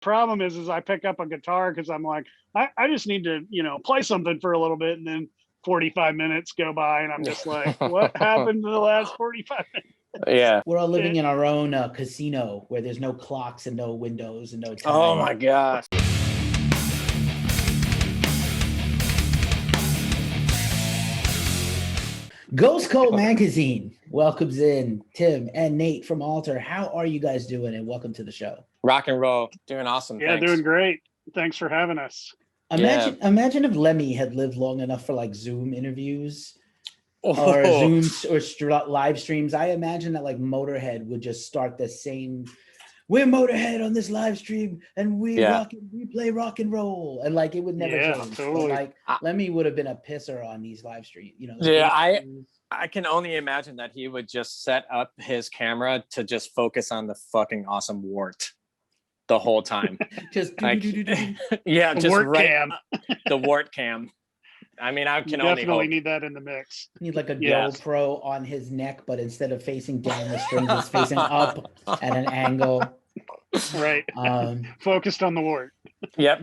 problem is I pick up a guitar because I'm like, I just need to, play something for a little bit, and then 45 minutes go by and I'm just like, what happened to the last 45 minutes? Yeah. We're all living in our own casino where there's no clocks and no windows and no time. Oh my gosh. Ghost Cult Magazine welcomes in Tim and Nate from Alltar. How are you guys doing? And welcome to the show. Rock and roll. Doing awesome. Yeah, thanks. doing great. Thanks for having us. Imagine if Lemmy had lived long enough for like Zoom interviews or Zooms or live streams. I imagine that like Motorhead would just start the same. We're Motorhead on this live stream, and we play rock and roll, and like it would never change. Totally. But like Lemmy would have been a pisser on these live streams, I can only imagine that he would just set up his camera to just focus on the fucking awesome wart the whole time. Just just wart right cam. The wart cam. I mean, I can only definitely hope. need that in the mix. Need like a GoPro on his neck, but instead of facing down the strings, it's facing up at an angle. Right. Focused on the wart. Yep.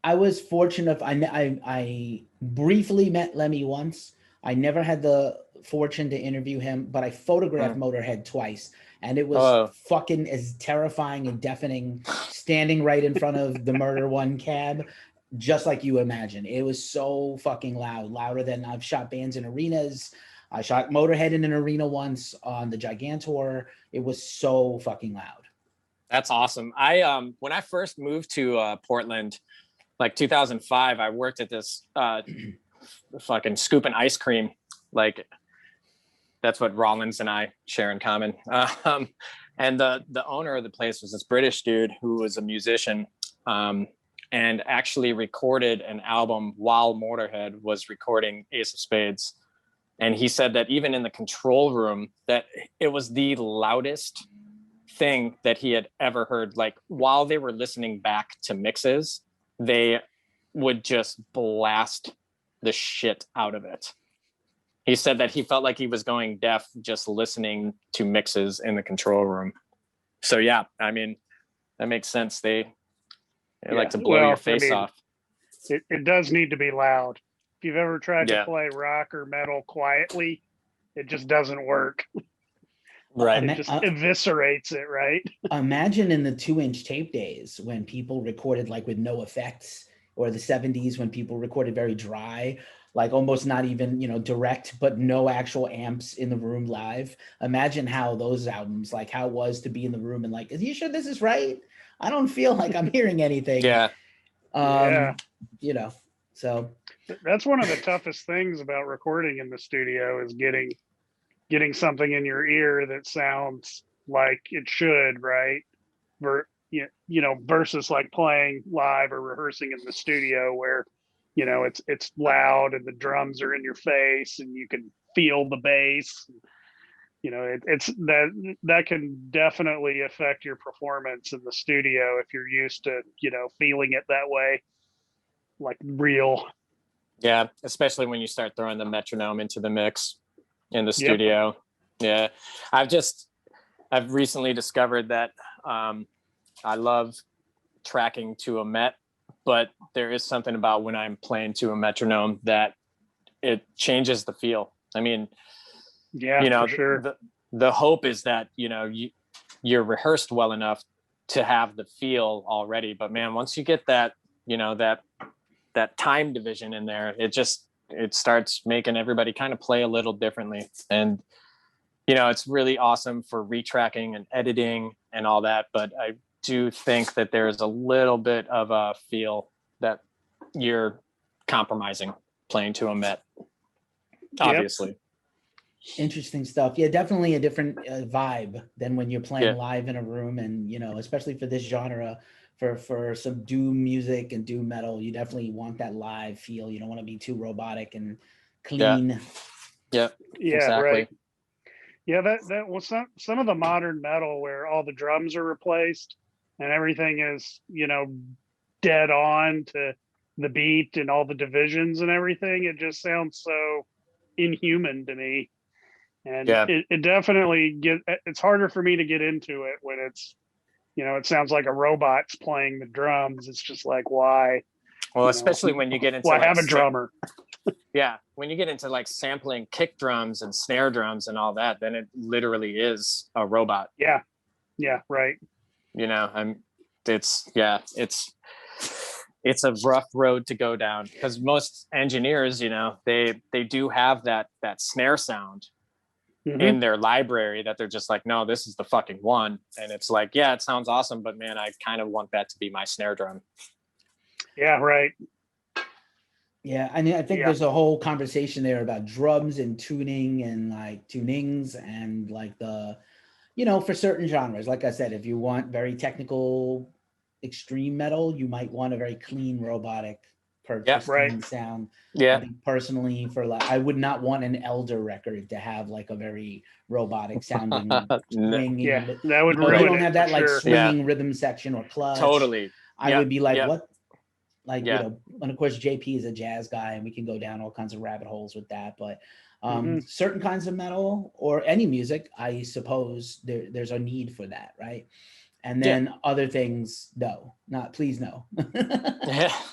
I was fortunate. I briefly met Lemmy once. I never had the fortune to interview him, but I photographed Motorhead twice. And it was fucking as terrifying and deafening standing right in front of the Murder One cab, just like you imagine. It was so fucking loud, louder than I've shot bands in arenas. I shot Motorhead in an arena once on the Gigantor. It was so fucking loud. That's awesome. I when I first moved to Portland, like 2005, I worked at this fucking scooping ice cream. Like that's what Rollins and I share in common. And the owner of the place was this British dude who was a musician and actually recorded an album while Motorhead was recording Ace of Spades. And he said that even in the control room, that it was the loudest thing that he had ever heard. Like while they were listening back to mixes, they would just blast the shit out of it. He said that he felt like he was going deaf just listening to mixes in the control room. So yeah, I mean, that makes sense. They like to blow your face off. It does need to be loud. If you've ever tried to play rock or metal quietly, it just doesn't work. Right. It just eviscerates it, right? Imagine in the 2-inch tape days when people recorded like with no effects, or the 70s when people recorded very dry, like almost not even, direct, but no actual amps in the room live. Imagine how those albums, like how it was to be in the room and like, are you sure this is right? I don't feel like I'm hearing anything. So. That's one of the toughest things about recording in the studio is getting something in your ear that sounds like it should, right? Versus like playing live or rehearsing in the studio where, it's loud and the drums are in your face and you can feel the bass. It's that can definitely affect your performance in the studio if you're used to, feeling it that way, like real. Yeah, especially when you start throwing the metronome into the mix in the studio. Yep. Yeah. I've recently discovered that I love tracking to a met, but there is something about when I'm playing to a metronome that it changes the feel. I mean, for sure. The hope is that, you're rehearsed well enough to have the feel already, but man, once you get that, that time division in there, it starts making everybody kind of play a little differently. And, it's really awesome for retracking and editing and all that. But I do think that there's a little bit of a feel that you're compromising playing to a met, obviously. Interesting stuff. Yeah, definitely a different vibe than when you're playing live in a room. And, especially for this genre, for some doom music and doom metal, you definitely want that live feel. You don't want to be too robotic and clean. Yeah, exactly. Right. Yeah, that was some of the modern metal where all the drums are replaced and everything is, dead on to the beat and all the divisions and everything. It just sounds so inhuman to me. And it definitely it's harder for me to get into it when it's, it sounds like a robot's playing the drums. It's just like, why? Well, especially when you get into why like have a drummer? Yeah, when you get into like sampling kick drums and snare drums and all that, then it literally is a robot. Yeah, right. It's a rough road to go down, because most engineers, they do have that snare sound in their library that they're just like, no, this is the fucking one. And it's like, yeah, it sounds awesome, but man, I kind of want that to be my snare drum. Yeah, right. Yeah, I mean, I think there's a whole conversation there about drums and tuning and like tunings and like for certain genres. Like I said, if you want very technical, extreme metal, you might want a very clean, robotic, pristine sound. Yeah. I think personally, I would not want an Elder record to have like a very robotic sounding swinging. Yeah, that would ruin it. You don't have that like swinging rhythm section or clutch. Totally. I would be like, what? Like, and of course, JP is a jazz guy, and we can go down all kinds of rabbit holes with that. But certain kinds of metal or any music, I suppose there's a need for that, right? And then other things, please no.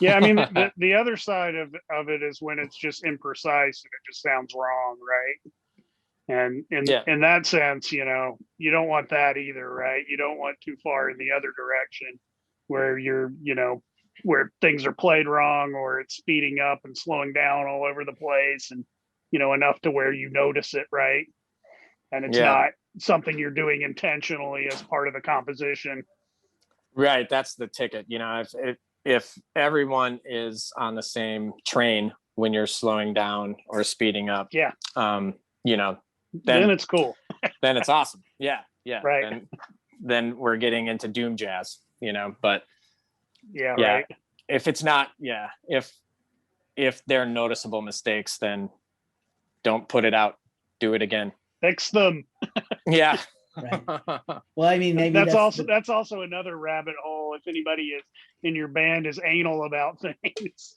Yeah, I mean, the other side of it is when it's just imprecise and it just sounds wrong, right? And in that sense, you don't want that either, right? You don't want too far in the other direction where you're, where things are played wrong, or it's speeding up and slowing down all over the place, and enough to where you notice it, right? And it's not something you're doing intentionally as part of the composition. Right, that's the ticket. If everyone is on the same train when you're slowing down or speeding up, then it's cool. Then it's awesome. Yeah, right. Then we're getting into doom jazz, but right. If it's not, if they're noticeable mistakes, then don't put it out. Do it again. Fix them. Yeah. Right. Well, I mean, maybe that's also another rabbit hole. If anybody is in your band is anal about things,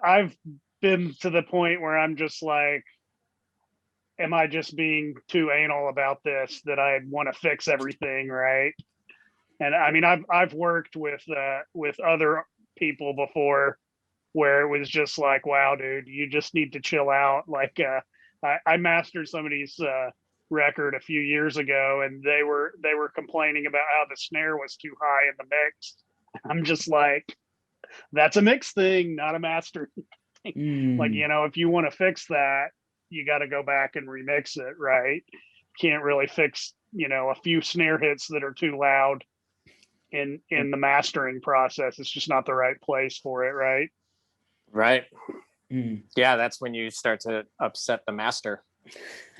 I've been to the point where I'm just like, am I just being too anal about this that I want to fix everything, right? And I mean, I've worked with other people before where it was just like, wow, dude, you just need to chill out. Like, I mastered somebody's record a few years ago, and they were complaining about how the snare was too high in the mix. I'm just like, that's a mix thing, not a master thing. Like, if you want to fix that, you got to go back and remix it, right? Can't really fix, a few snare hits that are too loud in the mastering process. It's just not the right place for it, right? Right. Yeah, that's when you start to upset the master.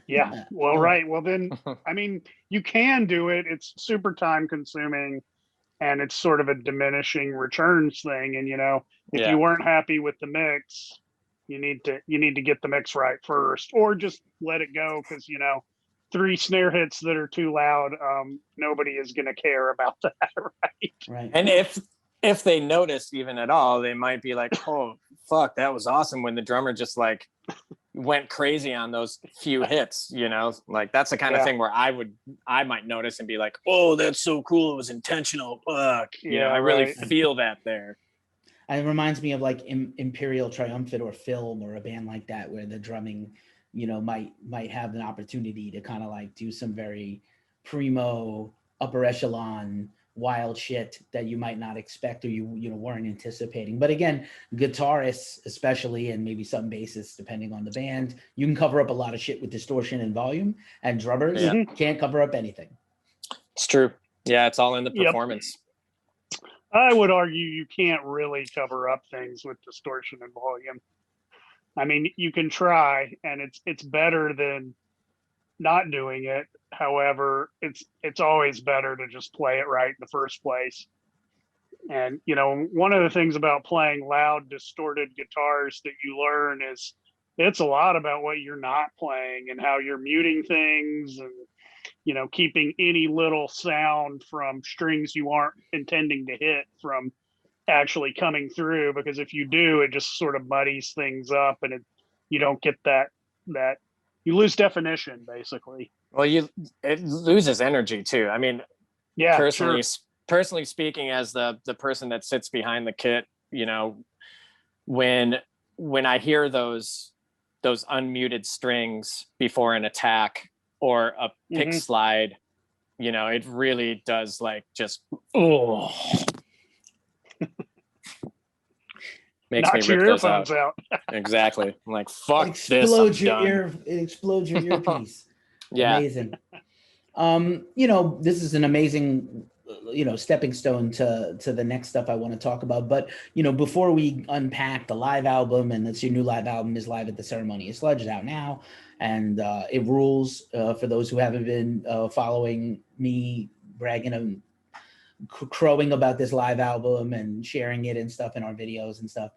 Yeah. Well, right. Well, then, I mean, you can do it. It's super time consuming, and it's sort of a diminishing returns thing. And, if you weren't happy with the mix, you need to get the mix right first, or just let it go. Cause 3 snare hits that are too loud, nobody is going to care about that. Right. And if they notice even at all, they might be like, oh, fuck, that was awesome, when the drummer just like went crazy on those few hits, like that's the kind of thing where I might notice and be like, oh, that's so cool, it was intentional. Fuck. I really feel that there. And it reminds me of like Imperial Triumphant or Film, or a band like that, where the drumming, might have an opportunity to kind of like do some very primo, upper echelon, wild shit that you might not expect, or you weren't anticipating. But again, guitarists especially, and maybe some bassists depending on the band, you can cover up a lot of shit with distortion and volume, and drummers can't cover up anything. It's true. Yeah, it's all in the performance. I would argue you can't really cover up things with distortion and volume. I mean, you can try, and it's better than not doing it. However, it's always better to just play it right in the first place. And one of the things about playing loud, distorted guitars that you learn is it's a lot about what you're not playing and how you're muting things, and keeping any little sound from strings you aren't intending to hit from actually coming through, because if you do, it just sort of muddies things up, and you don't get that you lose definition, basically. Well, it loses energy too. I mean, Yeah, personally, sure. personally speaking, as the person that sits behind the kit, you know, when I hear those unmuted strings before an attack or a pick Hmm. slide, you know, it really does like just oh makes me Knock your rip those out. earphones out. Exactly. I'm like, fuck this, I'm Explodes your done. ear. It explodes your earpiece. Yeah. Amazing. You know, this is an amazing, you know, stepping stone to the next stuff I want to talk about. But you know, before we unpack the live album, and that's your new live album is Live at the Ceremony of Sludge out now, and it rules. For those who haven't been following me bragging and crowing about this live album and sharing it and stuff in our videos and stuff.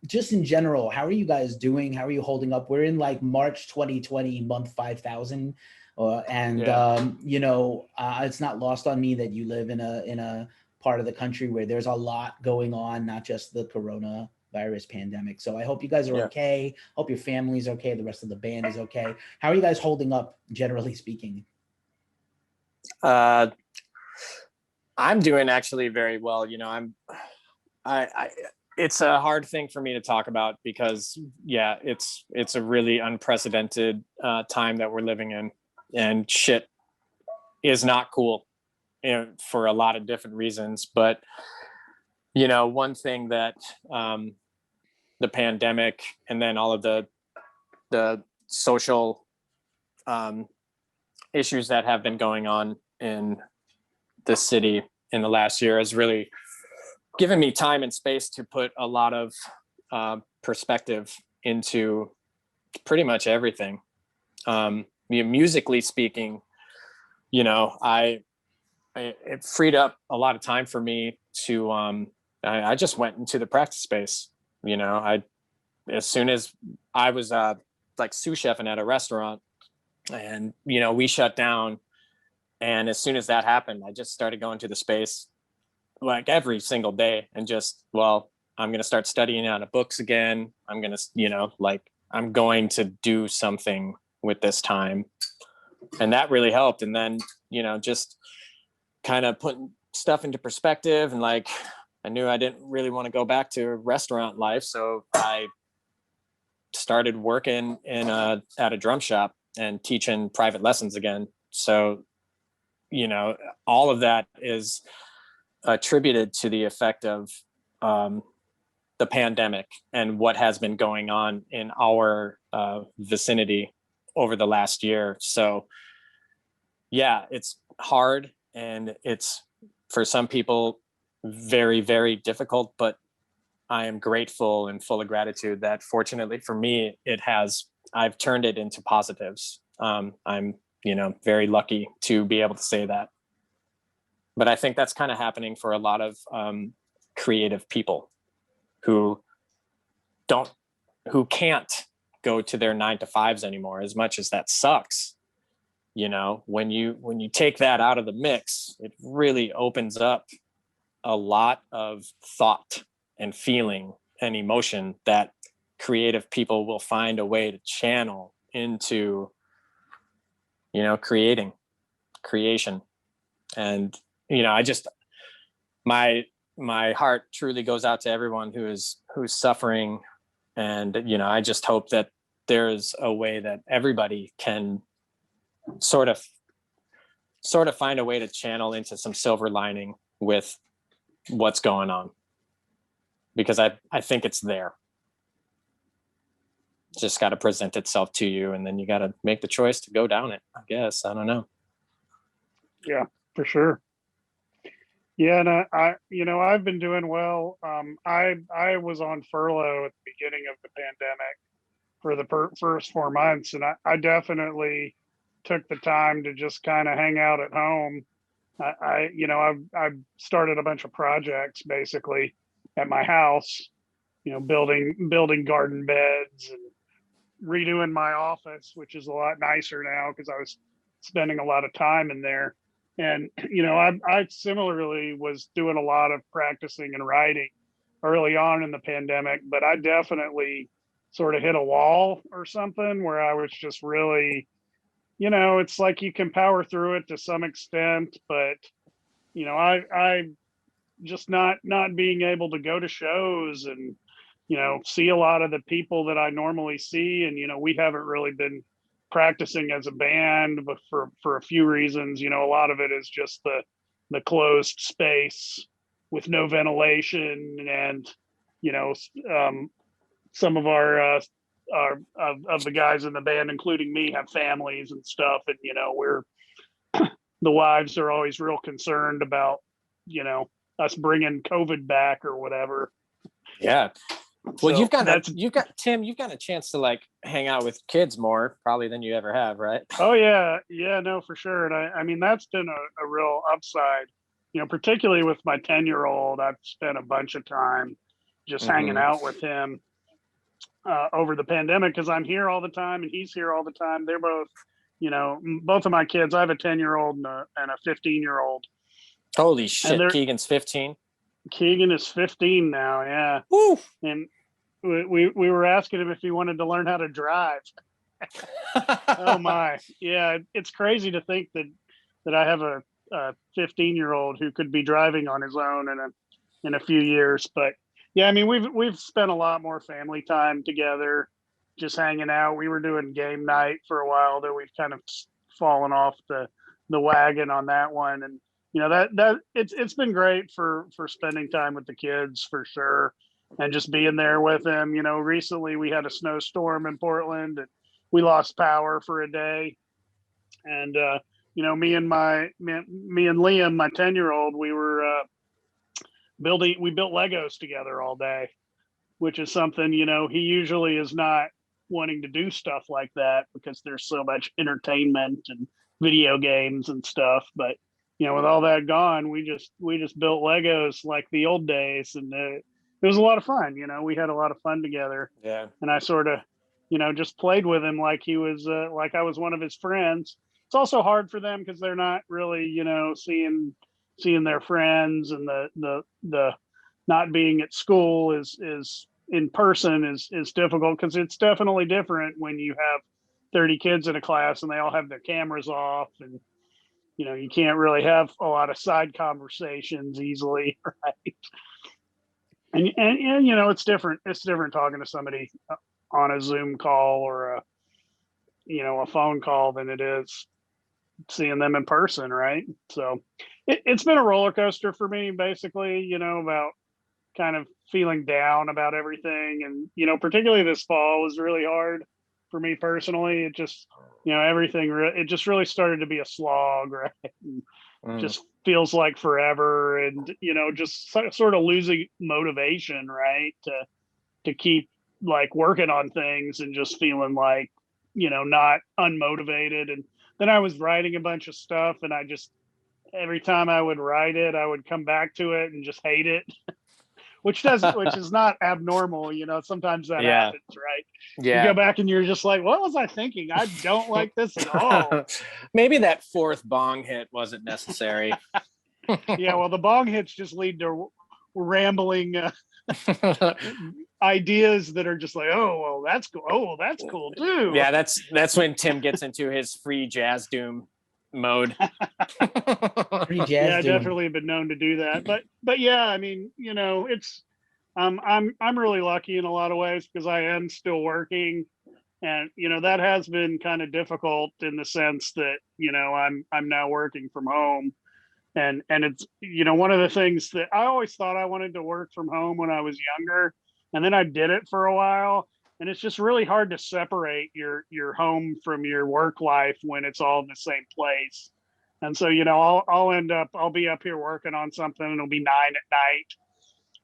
Just in general, how are you guys doing? How are you holding up? We're in like March 2020, month 5,000. You know, it's not lost on me that you live in a part of the country where there's a lot going on, not just the coronavirus pandemic. So I hope you guys are okay. Hope your family's okay. The rest of the band is okay. How are you guys holding up, generally speaking? I'm doing actually very well. You know, I it's a hard thing for me to talk about because yeah, it's a really unprecedented time that we're living in, and shit is not cool, you know, for a lot of different reasons. But you know, one thing that the pandemic and then all of the social issues that have been going on in the city in the last year has really given me time and space to put a lot of perspective into pretty much everything. Musically speaking, you know, it freed up a lot of time for me to I just went into the practice space. You know, as soon as I was like sous chefing at a restaurant, and you know, we shut down, and as soon as that happened, I just started going to the space like every single day and just, well, I'm going to start studying out of books again. I'm going to, you know, like I'm going to do something with this time. And that really helped. And then, you know, just kind of putting stuff into perspective, and like I knew I didn't really want to go back to restaurant life. So I started working at a drum shop and teaching private lessons again. So, you know, all of that is attributed to the effect of the pandemic and what has been going on in our vicinity over the last year. So yeah, it's hard, and it's for some people very, very difficult, but I am grateful and full of gratitude that fortunately for me, I've turned it into positives. I'm, you know, very lucky to be able to say that. But I think that's kind of happening for a lot of creative people who can't go to their 9 to 5s anymore, as much as that sucks. You know, when you take that out of the mix, it really opens up a lot of thought and feeling and emotion that creative people will find a way to channel into, you know, creation. And you know, my heart truly goes out to everyone who's suffering, and you know, I just hope that there's a way that everybody can sort of find a way to channel into some silver lining with what's going on, because I think it's there. It's just got to present itself to you, and then you got to make the choice to go down it, I guess. I don't know. Yeah, for sure. Yeah, and you know, I've been doing well. I was on furlough at the beginning of the pandemic for the first 4 months, and I definitely took the time to just kind of hang out at home. You know, I've started a bunch of projects basically at my house. You know, building garden beds and redoing my office, which is a lot nicer now because I was spending a lot of time in there. And you know, I similarly was doing a lot of practicing and writing early on in the pandemic, but I definitely sort of hit a wall or something where I was just really, you know, it's like you can power through it to some extent, but I just not being able to go to shows and, see a lot of the people that I normally see. And, we haven't really been practicing as a band, but for a few reasons, a lot of it is just the closed space with no ventilation. And, some of our of the guys in the band, including me, have families and stuff. And, we're, the wives are always real concerned about, us bringing COVID back or whatever. Yeah. Well, So you've got a chance to like hang out with kids more probably than you ever have, right? Oh yeah. Yeah, no, for sure. And I mean, that's been a real upside, particularly with my 10-year-old. I've spent a bunch of time just hanging out with him over the pandemic because I'm here all the time and he's here all the time. They're both, both of my kids. I have a 10-year-old and a 15-year-old. Holy shit! Keegan's 15. Keegan is 15 now. Yeah. Woo! And we were asking him if he wanted to learn how to drive. Oh my. Yeah. It's crazy to think that I have a 15-year-old who could be driving on his own in a few years. But yeah, I mean, we've spent a lot more family time together, just hanging out. We were doing game night for a while, though we've kind of fallen off the wagon on that one. And, that it's been great for spending time with the kids for sure. And just being there with them. Recently we had a snowstorm in Portland and we lost power for a day. And, me and Liam, my 10-year-old, we were we built Legos together all day, which is something, he usually is not wanting to do stuff like that because there's so much entertainment and video games and stuff. But, with all that gone, we just built Legos like the old days. And it was a lot of fun. We had a lot of fun together. Yeah. And I sort of, just played with him like he was, like I was one of his friends. It's also hard for them because they're not really, seeing their friends, and the not being at school is in person is difficult because it's definitely different when you have 30 kids in a class and they all have their cameras off, and you can't really have a lot of side conversations easily, right? And it's different talking to somebody on a Zoom call or a phone call than it is seeing them in person, right? So it's been a roller coaster for me, basically, about kind of feeling down about everything. And, particularly this fall was really hard for me personally. It just, everything, it just really started to be a slog, right? Just feels like forever. And, just sort of losing motivation, right? To keep like working on things and just feeling like, not unmotivated. And then I was writing a bunch of stuff and every time I would write it, I would come back to it and just hate it, which is not abnormal. Sometimes that happens, right? Yeah. You go back and you're just like, what was I thinking? I don't like this at all. Maybe that fourth bong hit wasn't necessary. Yeah. Well, the bong hits just lead to rambling ideas that are just like, oh, well, that's cool. Oh, well, that's cool too. Yeah. That's when Tim gets into his free jazz doom mode. Yeah, definitely been known to do that. But yeah, I mean, it's I'm really lucky in a lot of ways because I am still working, and that has been kind of difficult in the sense that I'm now working from home, and it's one of the things that I always thought I wanted to work from home when I was younger, and then I did it for a while. And it's just really hard to separate your home from your work life when it's all in the same place. And so, I'll be up here working on something and it'll be 9 at night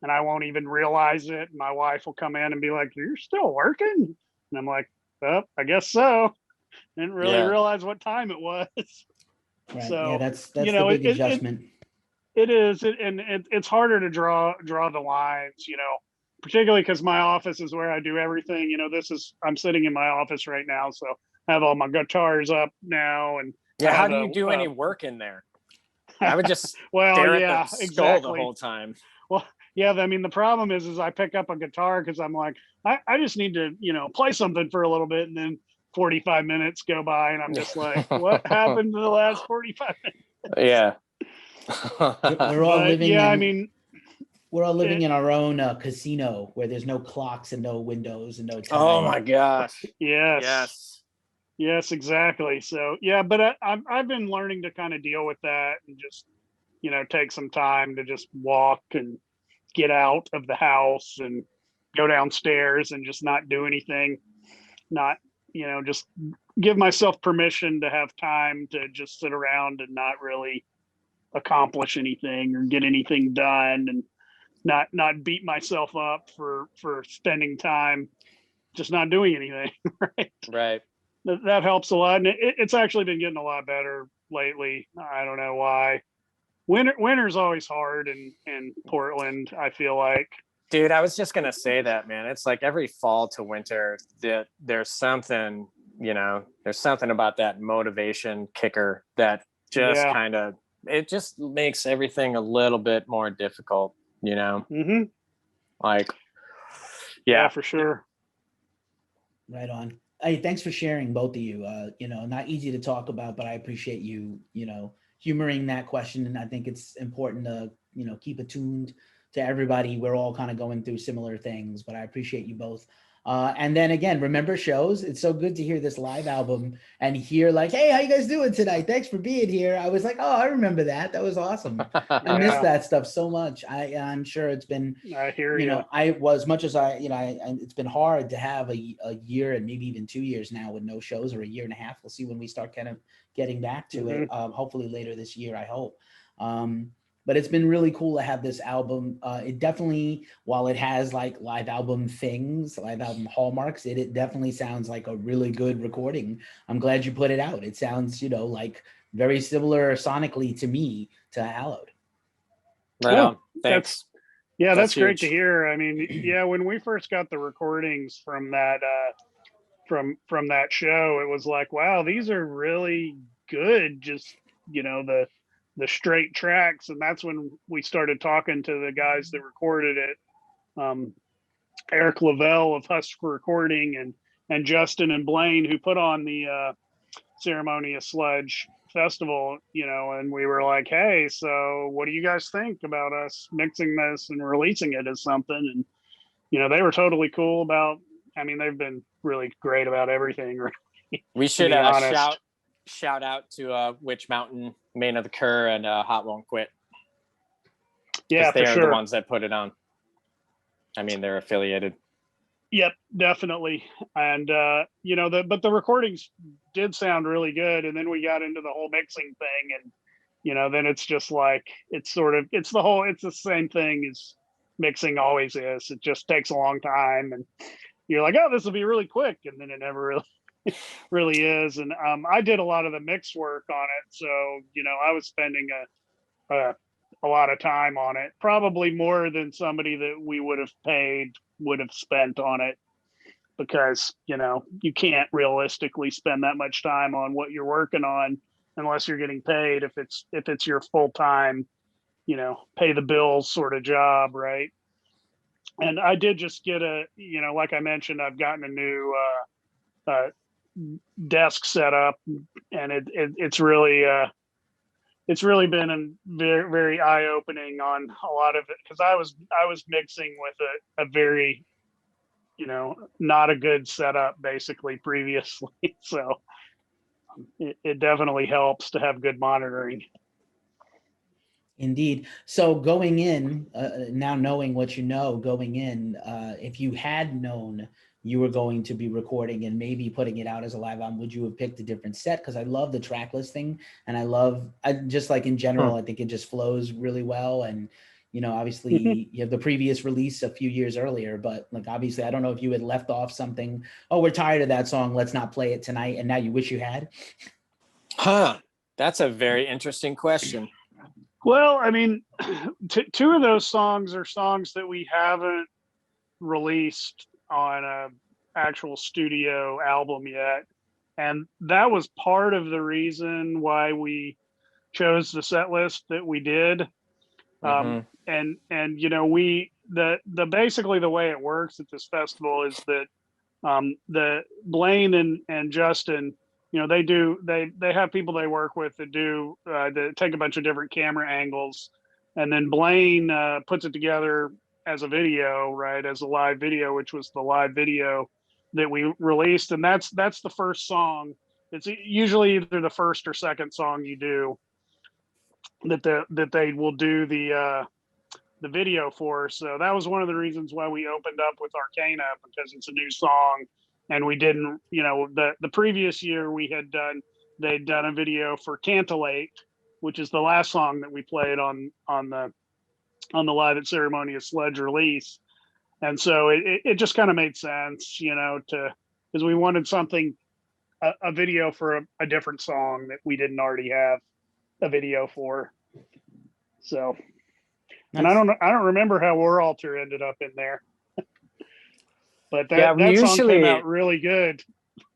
and I won't even realize it. And my wife will come in and be like, you're still working? And I'm like, well, I guess so. Didn't really realize what time it was. Right. So yeah, that's the big adjustment. It is. It's harder to draw the lines, particularly because my office is where I do everything. I'm sitting in my office right now, so I have all my guitars up now. And yeah, how do you do any work in there? I would just stare at the skull the whole time. Well, yeah, I mean, the problem is I pick up a guitar because I'm like, I just need to, play something for a little bit, and then 45 minutes go by, and I'm just like, what happened to the last 45 minutes? Yeah. We're all But living yeah, I in mean, we're all living it, in our own casino where there's no clocks and no windows and no Oh time. my gosh. yes, Yes. yes, exactly. So yeah, but I've been learning to kind of deal with that and just, take some time to just walk and get out of the house and go downstairs and just not do anything, not, just give myself permission to have time to just sit around and not really accomplish anything or get anything done, and not beat myself up for spending time just not doing anything. Right. Right. That helps a lot, and it's actually been getting a lot better lately. I don't know why. Winter's always hard in Portland, I feel like. Dude, I was just gonna say that, man. It's like every fall to winter that there's something, there's something about that motivation kicker that just Yeah. kind of, it just makes everything a little bit more difficult, Mm-hmm. like, Yeah, yeah. for sure. Right on. Hey, thanks for sharing, both of you. Not easy to talk about, but I appreciate you, humoring that question. And I think it's important to, keep attuned to everybody. We're all kind of going through similar things, but I appreciate you both. And then again, remember shows. It's so good to hear this live album and hear like, hey, how you guys doing tonight? Thanks for being here. I was like, oh, I remember that. That was awesome. I miss Yeah. that stuff so much. I'm sure it's been, I hear you. I was much as it's been hard to have a year and maybe even 2 years now with no shows, or a year and a half. We'll see when we start kind of getting back to it. Hopefully later this year, I hope. But it's been really cool to have this album. It definitely, while it has like live album hallmarks, it definitely sounds like a really good recording. I'm glad you put it out. It sounds, like very similar sonically to me to Hallowed. Right on. Thanks. That's great huge. to hear. I mean, yeah, when we first got the recordings from that from that show, it was like, wow, these are really good. Just, the straight tracks. And that's when we started talking to the guys that recorded it. Eric Lavelle of Husker Recording, and Justin and Blaine, who put on the Ceremonious Sludge Festival, and we were like, hey, so what do you guys think about us mixing this and releasing it as something? And, they were totally cool about, I mean, they've been really great about everything. Really, we should be honest. shout out to Witch Mountain, Main of the Cur, and Hot Won't Quit. Yeah, they for are sure. the ones that put it on. I mean, they're affiliated. Yep, definitely. And but the recordings did sound really good. And then we got into the whole mixing thing, and then it's just like it's the same thing as mixing always is. It just takes a long time, and you're like, oh, this will be really quick, and then it never really is. And I did a lot of the mix work on it, so I was spending a lot of time on it, probably more than somebody that we would have paid would have spent on it, because you can't realistically spend that much time on what you're working on unless you're getting paid. If it's your full-time, pay the bills sort of job, right? And I did just get like I mentioned, I've gotten a new desk set up, and it's really been a very, very eye-opening on a lot of it, because I was mixing with a very not a good setup basically previously. So it definitely helps to have good monitoring. Indeed. So going in, now knowing what you know, going in, if you had known you were going to be recording and maybe putting it out as a live album, would you have picked a different set? Because I love the track listing, and I just like in general, I think it just flows really well. And obviously you have the previous release a few years earlier, but like obviously I don't know if you had left off something. Oh, we're tired of that song, let's not play it tonight, and now you wish you had. That's a very interesting question. Well, I mean, two of those songs are songs that we haven't released on a actual studio album yet, and that was part of the reason why we chose the set list that we did. And we the basically the way it works at this festival is that the Blaine and Justin, they have people they work with that do that take a bunch of different camera angles, and then Blaine puts it together as a video, right, as a live video, which was the live video that we released, and that's the first song. It's usually either the first or second song you do that they will do the video for. So that was one of the reasons why we opened up with Arcana, because it's a new song, and we didn't, the previous year they'd done a video for Cantillate, which is the last song that we played on the Live at Ceremonious Sledge release. And so it just kind of made sense, because we wanted something, a video for a different song that we didn't already have a video for. So, nice. And I don't remember how Alltar ended up in there, but that song came out really good.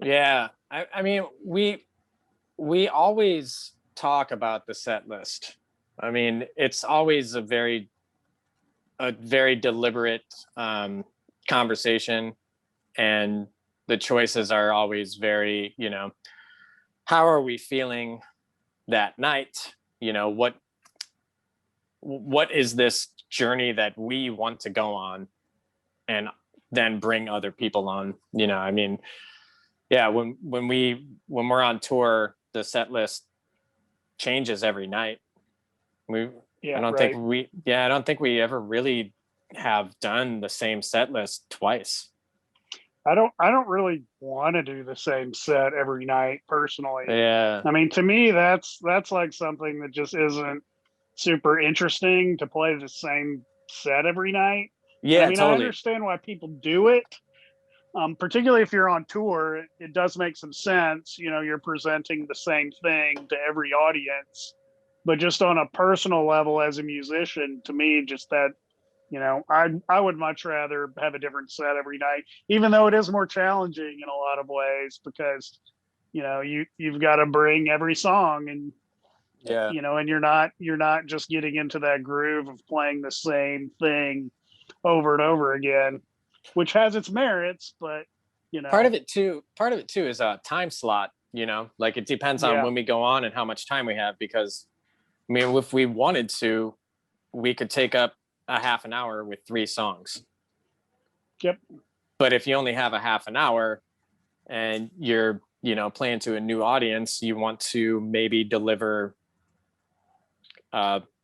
Yeah. I mean, we always talk about the set list. I mean, it's always a very deliberate conversation, and the choices are always very, how are we feeling that night? What is this journey that we want to go on, and then bring other people on? I mean, yeah, when we're on tour, the set list changes every night. I don't think we ever really have done the same set list twice. I don't really want to do the same set every night personally. Yeah. I mean, to me, that's like something that just isn't super interesting, to play the same set every night. Yeah, I mean, totally. I understand why people do it. Particularly if you're on tour, it does make some sense. You're presenting the same thing to every audience, but just on a personal level as a musician, to me, just that, I would much rather have a different set every night, even though it is more challenging in a lot of ways, because, you've got to bring every song, and, yeah, and you're not just getting into that groove of playing the same thing over and over again, which has its merits, but part of it too is a time slot. Like, it depends on when we go on and how much time we have, because I mean, if we wanted to, we could take up a half an hour with 3 songs. Yep. But if you only have a half an hour and you're playing to a new audience, you want to maybe deliver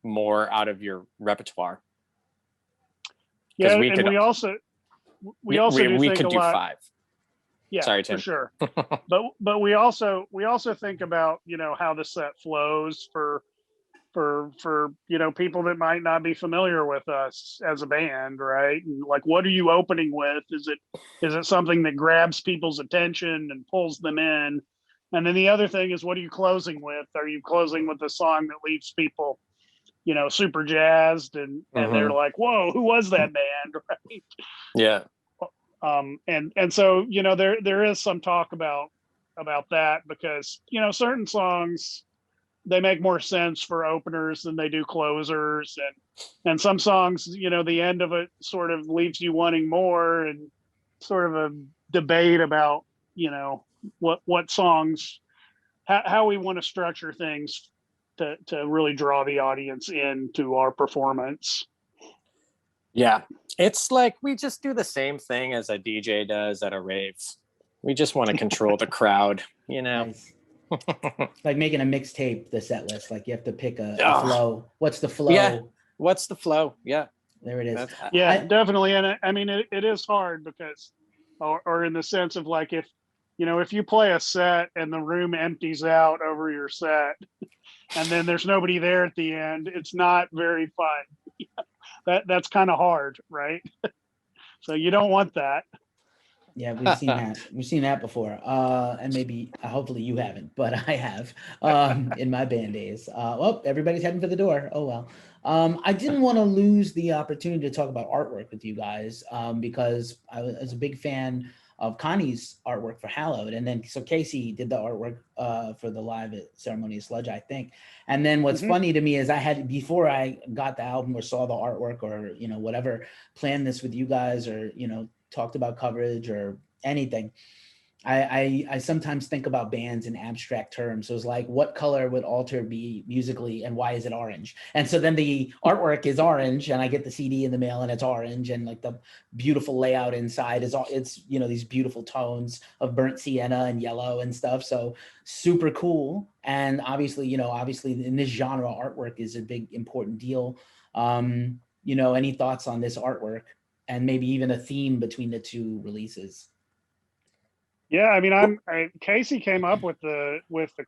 more out of your repertoire. Yeah, we could also do 5. Yeah, sorry, Tim. For sure. but we also think about how the set flows for people that might not be familiar with us as a band, right? And like, what are you opening with? Is it something that grabs people's attention and pulls them in? And then the other thing is, what are you closing with? Are you closing with a song that leaves people super jazzed and they're like, whoa, who was that band? Right. Yeah. And so, there is some talk about that, because, certain songs, they make more sense for openers than they do closers. And some songs, the end of it sort of leaves you wanting more, and sort of a debate about, what songs, how we want to structure things to really draw the audience into our performance. Yeah. It's like, we just do the same thing as a DJ does at a rave. We just want to control the crowd, Nice. Like making a mixtape, the set list, like you have to pick a flow. What's the flow? Yeah. What's the flow? Yeah. There it is. Definitely. And I mean, it is hard, because, or in the sense of, like, if you play a set and the room empties out over your set, and then there's nobody there at the end, it's not very fun. That's kind of hard, right? So you don't want that. Yeah, we've seen that. We've seen that before. And maybe, hopefully you haven't, but I have, in my band days. Everybody's heading for the door. Oh, well. I didn't want to lose the opportunity to talk about artwork with you guys, because I was a big fan of Connie's artwork for Hallowed. And then, so Casey did the artwork for the Live at Ceremonious Sledge, I think. And then what's funny to me is, before I got the album or saw the artwork or, whatever, planned this with you guys, or, talked about coverage or anything, I sometimes think about bands in abstract terms. So it's like, what color would Alltar be musically, and why is it orange? And so then the artwork is orange, and I get the CD in the mail, and it's orange, and like the beautiful layout inside is all, it's, you know, these beautiful tones of burnt sienna and yellow and stuff. So super cool. And obviously, you know, obviously in this genre, artwork is a big important deal. You know, any thoughts on this artwork, and maybe even a theme between the two releases? Yeah, I mean, Casey came up with the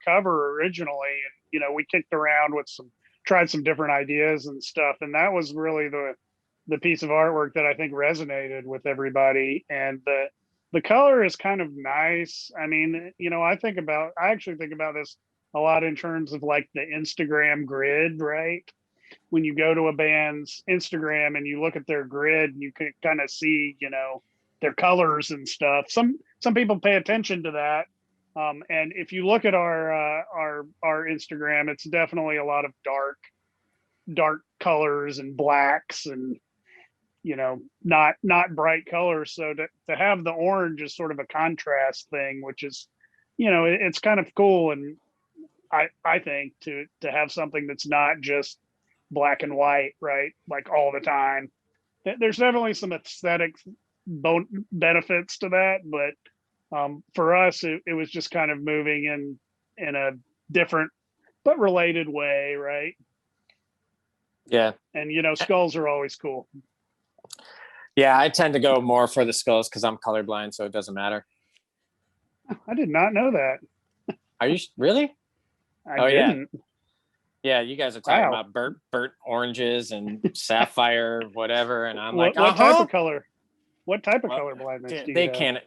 cover originally, and you know, we kicked around with tried some different ideas and stuff, and that was really the piece of artwork that I think resonated with everybody. And the color is kind of nice. I mean, you know, I actually think about this a lot in terms of like the Instagram grid, right? When you go to a band's Instagram and you look at their grid, you can kind of see, you know, their colors and stuff. Some people pay attention to that. And if you look at our Instagram, it's definitely a lot of dark colors and blacks, and you know, not bright colors. So to have the orange is sort of a contrast thing, which is, you know, it's kind of cool. And I think to have something that's not just black and white, right? Like all the time. There's definitely some aesthetic benefits to that, but for us, it was just kind of moving in a different but related way, right? Yeah. And you know, skulls are always cool. Yeah, I tend to go more for the skulls because I'm colorblind, so it doesn't matter. I did not know that. Are you really? I didn't. Yeah, you guys are talking Wow. about burnt oranges and sapphire, whatever, and I'm like, what type of color? What type of color blindness do you they have? can't.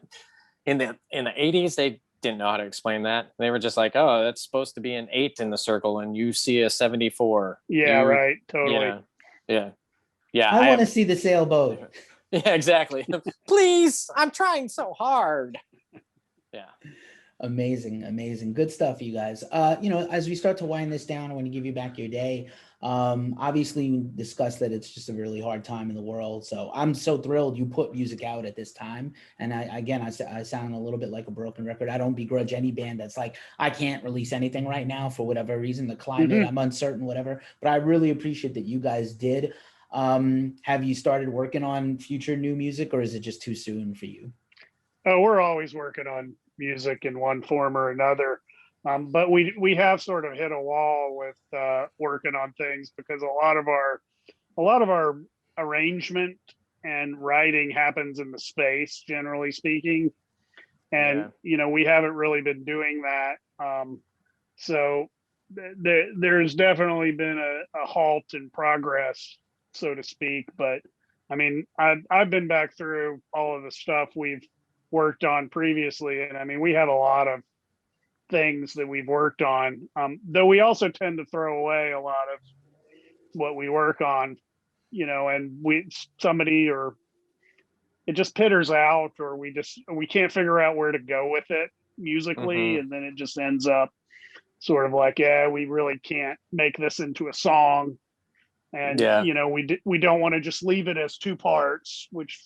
In the 80s, they didn't know how to explain that. They were just like, oh, that's supposed to be an 8 in the circle, and you see a 74. Yeah, right. Totally. Yeah. I want to see the sailboat. Yeah, exactly. Please, I'm trying so hard. Yeah. Amazing. Good stuff, you guys. You know, as we start to wind this down, I want to give you back your day. Obviously we discussed that it's just a really hard time in the world. So I'm so thrilled you put music out at this time. And I sound a little bit like a broken record. I don't begrudge any band that's like, I can't release anything right now for whatever reason, the climate, I'm uncertain, whatever. But I really appreciate that you guys did. Have you started working on future new music, or is it just too soon for you? Oh, we're always working on music in one form or another. But we have sort of hit a wall with working on things, because a lot of our arrangement and writing happens in the space, generally speaking, and you know, we haven't really been doing that. So there's definitely been a halt in progress, so to speak. But I mean, I've been back through all of the stuff we've worked on previously, and I mean, we have a lot of things that we've worked on, though we also tend to throw away a lot of what we work on, you know, and somebody, or it just pitters out, or we can't figure out where to go with it musically, and then it just ends up sort of like, yeah, we really can't make this into a song. And you know, we don't want to just leave it as two parts, which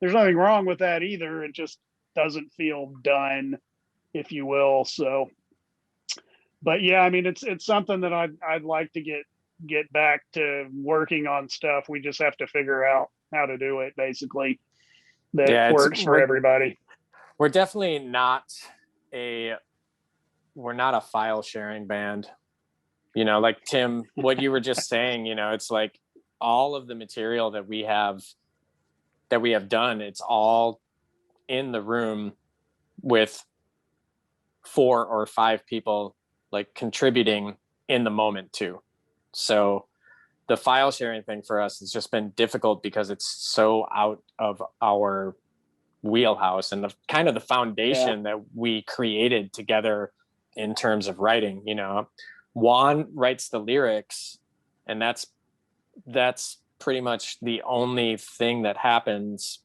there's nothing wrong with that either. It just doesn't feel done, if you will. So, but yeah, I mean, it's something that I'd like to get back to working on stuff. We just have to figure out how to do it, basically, that works for everybody. We're definitely not we're not a file sharing band. You know, like Tim, what you were just saying, you know, it's like all of the material that we have done, it's all in the room with 4 or 5 people like contributing in the moment too. So the file sharing thing for us has just been difficult because it's so out of our wheelhouse and the kind of the foundation that we created together in terms of writing. You know, Juan writes the lyrics, and that's pretty much the only thing that happens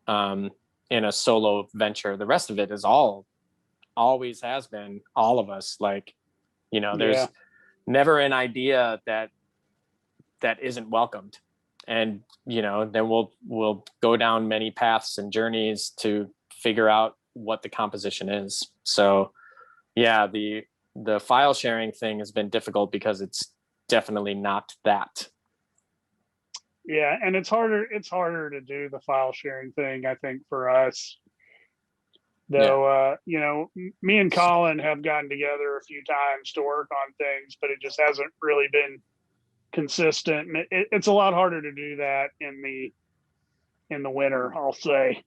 in a solo venture. The rest of it is always has been all of us. Like, you know, there's never an idea that isn't welcomed. And, you know, then we'll go down many paths and journeys to figure out what the composition is. So yeah, the file sharing thing has been difficult because it's definitely not that. Yeah, and it's harder to do the file sharing thing, I think, for us. Though, me and Colin have gotten together a few times to work on things, but it just hasn't really been consistent. And it's a lot harder to do that in the winter, I'll say.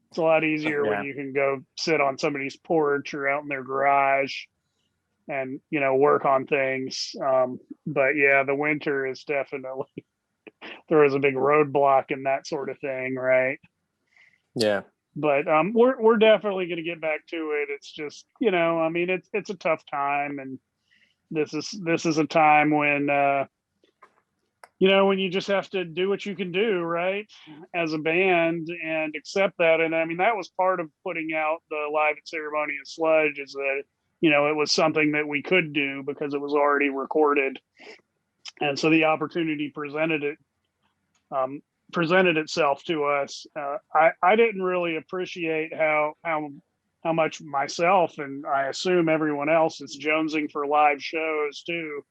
It's a lot easier when you can go sit on somebody's porch or out in their garage and, work on things. But yeah, the winter is definitely throws a big roadblock in that sort of thing, right? Yeah. But we're definitely going to get back to it. It's just, it's a tough time, and this is a time when when you just have to do what you can do, right, as a band, and accept that. And I mean, that was part of putting out the Live at Ceremonious Sludge, is that it was something that we could do because it was already recorded, and so the opportunity presented itself to us. I didn't really appreciate how much myself, and I assume everyone else, is jonesing for live shows too.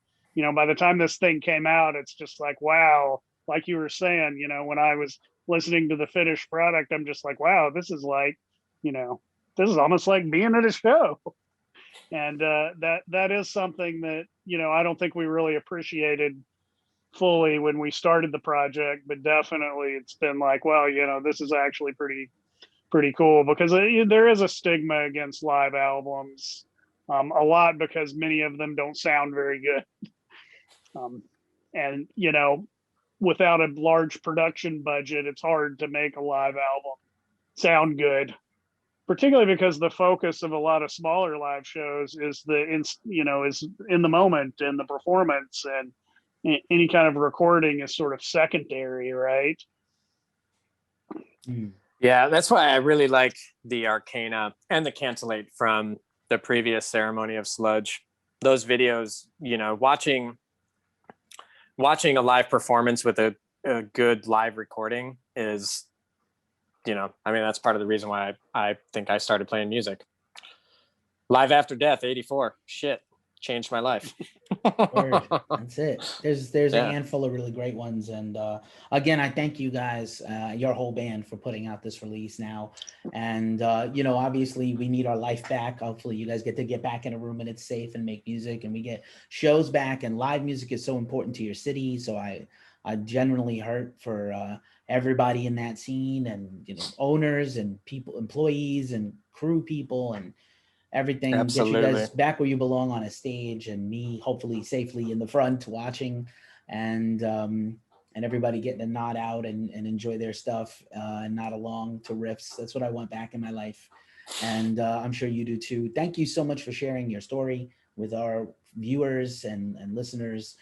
By the time this thing came out, it's just like, wow, like you were saying, when I was listening to the finished product, I'm just like, wow, this is like, this is almost like being at a show. And that is something that, I don't think we really appreciated fully when we started the project, but definitely it's been like, well, this is actually pretty cool, because there is a stigma against live albums, a lot, because many of them don't sound very good. And without a large production budget, it's hard to make a live album sound good, particularly because the focus of a lot of smaller live shows is is in the moment and the performance, and any kind of recording is sort of secondary, right? Yeah, that's why I really like the Arcana and the Cantillate from the previous Ceremony of Sludge. Those videos, watching a live performance with a good live recording is, that's part of the reason why I think I started playing music. Live After Death, 84. Shit. Changed my life. Word. That's it. There's a handful of really great ones, and again, I thank you guys, your whole band, for putting out this release now. And obviously we need our life back. Hopefully you guys get to get back in a room and it's safe and make music, and we get shows back. And live music is so important to your city, so I genuinely hurt for everybody in that scene, and owners and people, employees and crew people, and everything. Absolutely. Get you guys back where you belong on a stage, and me hopefully safely in the front watching, and everybody getting to nod out and enjoy their stuff, and nod along to riffs. That's what I want back in my life, and I'm sure you do too. Thank you so much for sharing your story with our viewers and listeners.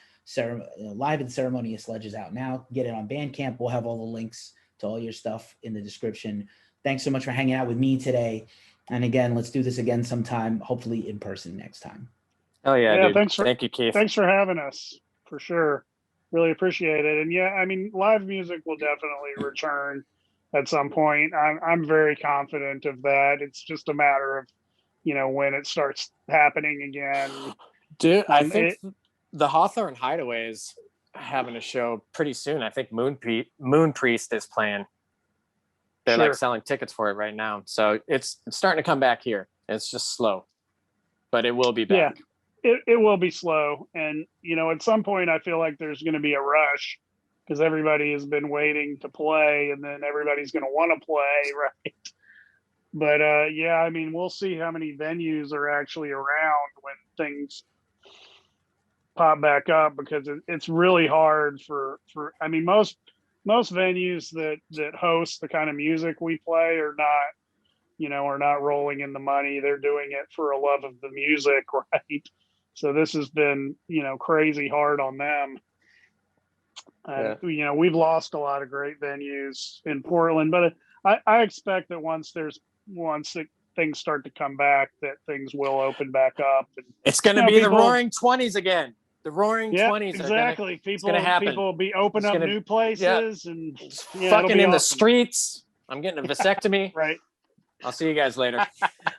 Live at Ceremonious Sludge is out now. Get it on Bandcamp. We'll have all the links to all your stuff in the description. Thanks so much for hanging out with me today. And again, let's do this again sometime, hopefully in person next time. Oh yeah, dude. Thank you, Keith. Thanks for having us, for sure. Really appreciate it. And yeah, I mean, live music will definitely return at some point. I'm very confident of that. It's just a matter of, when it starts happening again. Dude, I think the Hawthorne Hideaway is having a show pretty soon. I think Moon Priest is playing. They're like selling tickets for it right now. So it's starting to come back here. It's just slow, but it will be back. Yeah, it will be slow. And, at some point I feel like there's going to be a rush, because everybody has been waiting to play, and then everybody's going to want to play. Right. But yeah, I mean, we'll see how many venues are actually around when things pop back up, because it's really hard for, I mean, most venues that host the kind of music we play are not rolling in the money. They're doing it for a love of the music, right? So this has been, crazy hard on them. We've lost a lot of great venues in Portland, but I expect that once things start to come back, that things will open back up. And, it's going to be the Roaring 20s again. The Roaring 20s. Exactly. People will be opening up new places and fucking in the streets. I'm getting a vasectomy. Right. I'll see you guys later.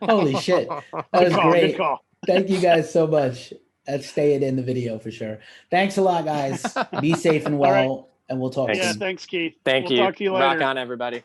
Holy shit. That was Good great. call. Thank you guys so much. That's staying in the video for sure. Thanks a lot, guys. Be safe and well, and we'll talk Thanks. Yeah, soon. thanks, Keith. Thank We'll you. talk to you later. Rock on, everybody.